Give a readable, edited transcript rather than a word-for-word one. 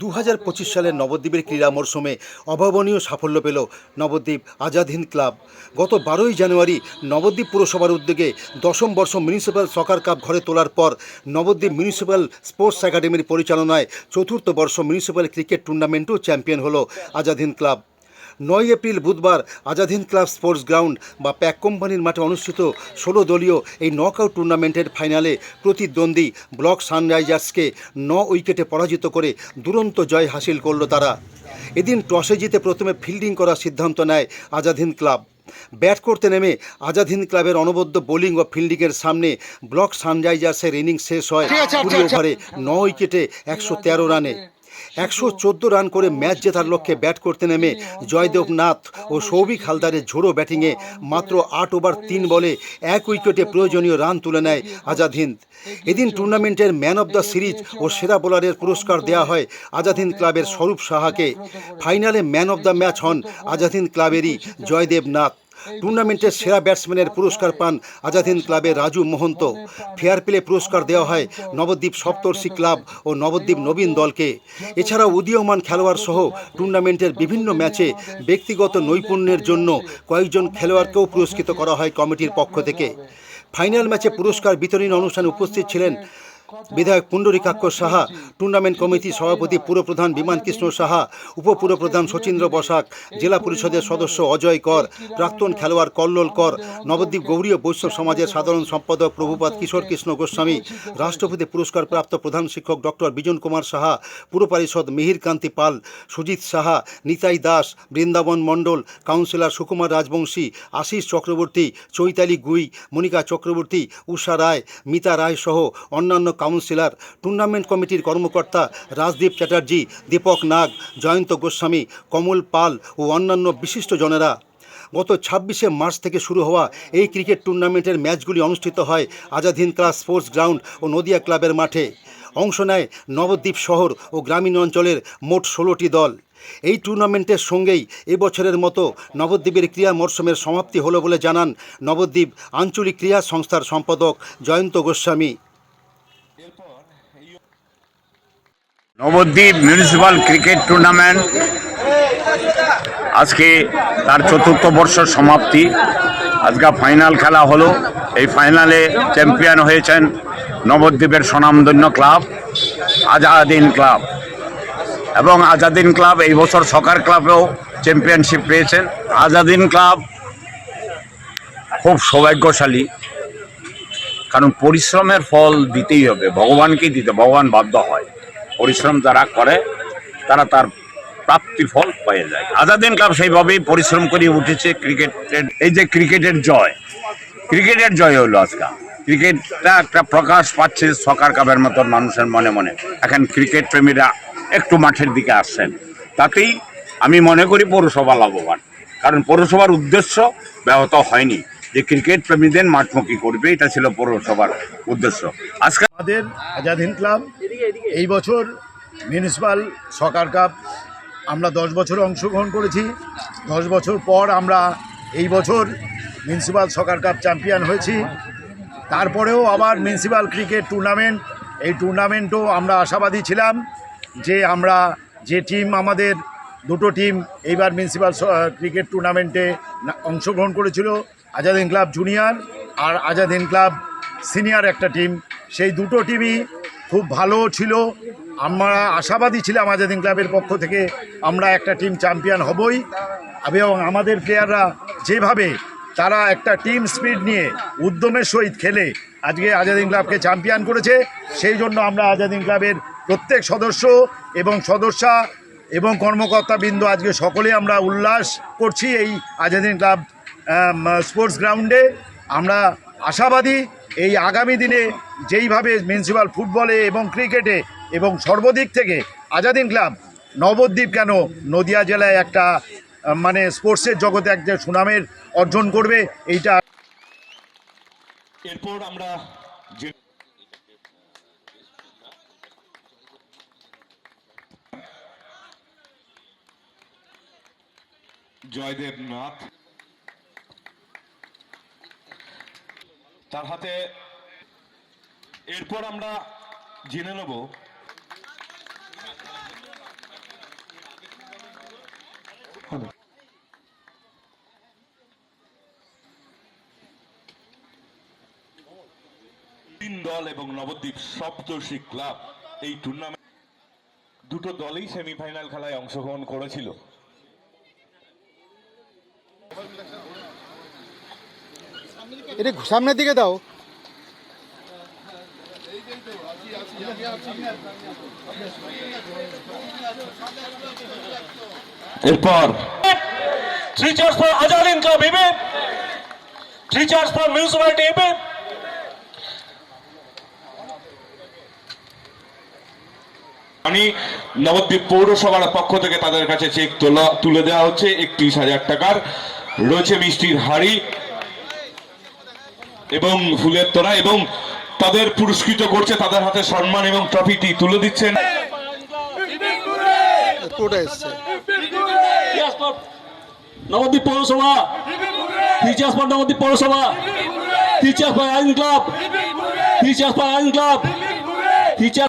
2025 সালের নবদ্বীপের ক্রীড়া মরশুমে অভাবনীয় সাফল্য পেল নবদ্বীপ আজাদ হিন্দ ক্লাব। গত 12ই জানুয়ারি নবদ্বীপ পুরসভার উদ্যোগে 10ম বর্ষ মিউনিসিপ্যাল সকার কাপ ঘরে তোলার পর নবদ্বীপ মিউনিসিপ্যাল স্পোর্টস একাডেমির পরিচালনায় 4র্থ বর্ষ মিউনিসিপ্যাল ক্রিকেট টুর্নামেন্টও চ্যাম্পিয়ন হল আজাদ হিন্দ ক্লাব। 9 এপ্রিল বুধবার Azad Hind club sports ground বা প্যাক কোম্পানির মাঠে অনুষ্ঠিত 16 দলীয় এই নকআউট টুর্নামেন্টের ফাইনালে প্রতিদ্বন্দ্বী ব্লক সানরাইজার্সকে 9 উইকেটে পরাজিত করে দুরন্ত জয় হাসিল করল তারা। এদিন টসে জিতে প্রথমে ফিল্ডিং করার সিদ্ধান্ত নেয় আজাদ হিন্দ ক্লাব। ব্যাট করতে নেমে আজাদ হিন্দ ক্লাবের অনবদ্য বোলিং ও ফিল্ডিংয়ের সামনে ব্লক সানরাইজার্সের ইনিংস শেষ হয় 20 ওভারে 9 উইকেটে 113 রানে। 114 রান করে ম্যাচ জেতার লক্ষ্যে ব্যাট করতে নেমে জয়দেব নাথ ও সৌভিক হালদারের ঝোড়ো ব্যাটিংয়ে মাত্র 8 ওভার 3 বলে 1 উইকেটে প্রয়োজনীয় রান তুলে নেয় আজাদ হিন্দ। এদিন টুর্নামেন্টের ম্যান অব দ্য সিরিজ ও সেরা বোলারের পুরস্কার দেওয়া হয় আজাদ হিন্দ ক্লাবের স্বরূপ সাহাকে। ফাইনালে ম্যান অব দ্য ম্যাচ হন আজাদ হিন্দ ক্লাবেরই জয়দেব নাথ। টুর্নামেন্টের সেরা ব্যাটসম্যানের পুরস্কার পান আজাদ হিন্দ ক্লাবের রাজু মহন্ত। ফেয়ার প্লে পুরস্কার দেওয়া হয় নবদ্বীপ সপ্তর্ষি ক্লাব ও নবদ্বীপ নবীন দলকে। এছাড়াও উদীয়মান খেলোয়াড় সহ টুর্নামেন্টের বিভিন্ন ম্যাচে ব্যক্তিগত নৈপুণ্যের জন্য কয়েকজন খেলোয়াড়কেও পুরস্কৃত করা হয় কমিটির পক্ষ থেকে। ফাইনাল ম্যাচে পুরস্কার বিতরণী অনুষ্ঠানে উপস্থিত ছিলেন বিধায়ক পুণ্ডরীকাক্ষ সাহা, টুর্নামেন্ট কমিটির সভাপতি পুরপ্রধান বিমান কৃষ্ণ সাহা, উপপুরপ্রধান শচীন্দ্র বসাক, জেলা পরিষদের সদস্য অজয় কর, প্রাক্তন খেলোয়াড় কল্লোল কর, নবদ্বীপ গৌড়ীয় বৈষ্ণব সমাজের সাধারণ সম্পাদক প্রভুপাত কিশোর কৃষ্ণ গোস্বামী, রাষ্ট্রপতি পুরস্কারপ্রাপ্ত প্রধান শিক্ষক ডক্টর বিজন কুমার সাহা, পুর পরিষদ মিহির কান্তি পাল, সুজিত সাহা, নিতাই দাস, বৃন্দাবন মণ্ডল, কাউন্সিলর সুকুমার রাজবংশী, আশিস চক্রবর্তী, চৈতালি গুই, মনিকা চক্রবর্তী, উষা রায়, মিতা রায় সহ অন্যান্য কাউন্সিলর, টুর্নামেন্ট কমিটির কর্মকর্তা রাজদীপ চ্যাটার্জি, দীপক নাগ, জয়ন্ত গোস্বামী, কমল পাল ও অন্যান্য বিশিষ্টজনেরা। গত 26শে মার্চ থেকে শুরু হওয়া এই ক্রিকেট টুর্নামেন্টের ম্যাচগুলি অনুষ্ঠিত হয় Azad Hind club sports ground ও নদিয়া ক্লাবের মাঠে। অংশ নেয় নবদ্বীপ শহর ও গ্রামীণ অঞ্চলের মোট 16টি দল। এই টুর্নামেন্টের সঙ্গেই এবছরের মতো নবদ্বীপের ক্রীড়া মরশুমের সমাপ্তি হলো বলে জানান নবদ্বীপ আঞ্চলিক ক্রীড়া সংস্থার সম্পাদক Jayanta Goswami. Nabadwip municipal cricket tournament আজকে তার 4র্থ বর্ষ সমাপ্তি। আজকে ফাইনাল খেলা হলো। এই ফাইনালে চ্যাম্পিয়ন হয়েছেন নবদ্বীপের স্বনামধন্য ক্লাব আজাদ হিন্দ ক্লাব, এবং আজাদ হিন্দ ক্লাব এই বছর সকার ক্লাবেও চ্যাম্পিয়নশিপ পেয়েছেন। আজাদ হিন্দ ক্লাব খুব সৌভাগ্যশালী, কারণ পরিশ্রমের ফল দিতেই হবে, ভগবানকেই দিতে, ভগবান বাধ্য হয়। পরিশ্রম যারা করে তারা তার প্রাপ্তির ফল পেয়ে যায়। আজাদ হিন্দ ক্লাব সেইভাবেই পরিশ্রম করে উঠেছে। ক্রিকেটের এই যে ক্রিকেটের জয় হলো আজকে। ক্রিকেটটা একটা প্রকাশ পাচ্ছে সকার কাপের মতন মানুষের মনে মনে। এখন ক্রিকেট প্রেমীরা একটু মাঠের দিকে আসছেন, তাতেই আমি মনে করি পৌরসভা লাভবান, কারণ পৌরসভার উদ্দেশ্য ব্যাহত হয়নি যে ক্রিকেট প্রেমীদের মাঠমুখী করবে, এটা ছিল পৌরসভার উদ্দেশ্য। আজকে আমাদের আজাদ হিন্দ ক্লাব এই বছর মিউনিসিপ্যাল সকার কাপ আমরা 10 বছরে অংশগ্রহণ করেছি। 10 বছর পর আমরা এই বছর মিউনিসিপ্যাল সকার কাপ চ্যাম্পিয়ন হয়েছি। তারপরেও আবার মিউনিসিপ্যাল ক্রিকেট টুর্নামেন্ট, এই টুর্নামেন্টও আমরা আশাবাদী ছিলাম যে আমরা যে টিম, আমাদের দুটো টিম এইবার মিউনিসিপ্যাল ক্রিকেট টুর্নামেন্টে অংশগ্রহণ করেছিল, আজাদ হিন্দ ক্লাব জুনিয়র আর আজাদ হিন্দ ক্লাব সিনিয়র একটা টিম, সেই দুটো টিমই খুব ভালো ছিল। আমরা আশাবাদী ছিলাম আজাদ হিন্দ ক্লাবের পক্ষ থেকে আমরা একটা টিম চ্যাম্পিয়ন হবই, এবং আমাদের প্লেয়াররা যেভাবে তারা একটা টিম স্পিড নিয়ে উদ্যমের সহিত খেলে আজকে আজাদ হিন্দ ক্লাবকে চ্যাম্পিয়ন করেছে, সেই জন্য আমরা আজাদ হিন্দ ক্লাবের প্রত্যেক সদস্য এবং সদস্যা এবং কর্মকর্তাবৃন্দ আজকে সকলে আমরা উল্লাস করছি এই আজাদ হিন্দ ক্লাব স্পোর্টস গ্রাউন্ডে। আমরা আশাবাদী এই আগামী দিনে যেইভাবে মিউনিসিপ্যাল ফুটবলে এবং ক্রিকেটে এবং সর্বদিক থেকে আজাদ হিন্দ ক্লাব নবদ্বীপ কেন নদিয়া জেলায় একটা মানে স্পোর্টসের জগতে একটা সুনামের অর্জন করবে, এইটা। এরপর আমরা জয়দেব নাথ, তার হাতে। এরপর আমরা জেনে নেব দল এবং নবদ্বীপ সপ্তর্ষি ক্লাব এই টুর্নামেন্ট দুটো দলই সেমিফাইনাল খেলায় অংশগ্রহণ করেছিল। এটা সামনের দিকে দাও। এরপর Three cheers for Azadin Club, baby. Three cheers for municipality, baby. আমি নবদ্বীপ পৌরসভার পক্ষ থেকে তাদের কাছে চেক তুলে দেওয়া হচ্ছে 31,000 টাকার। রয়েছে মিষ্টির হাড়ি এবং ফুলের তোড়া এবং তাদের পুরস্কৃত করছে, তাদের হাতে সম্মান এবং ট্রফিটি তুলে দিচ্ছেন। Cheers for Navadip Purosabha. Three cheers for Navadip Purosabha. Three cheers for Azadin Club. Three cheers for Azadin Club. Three cheers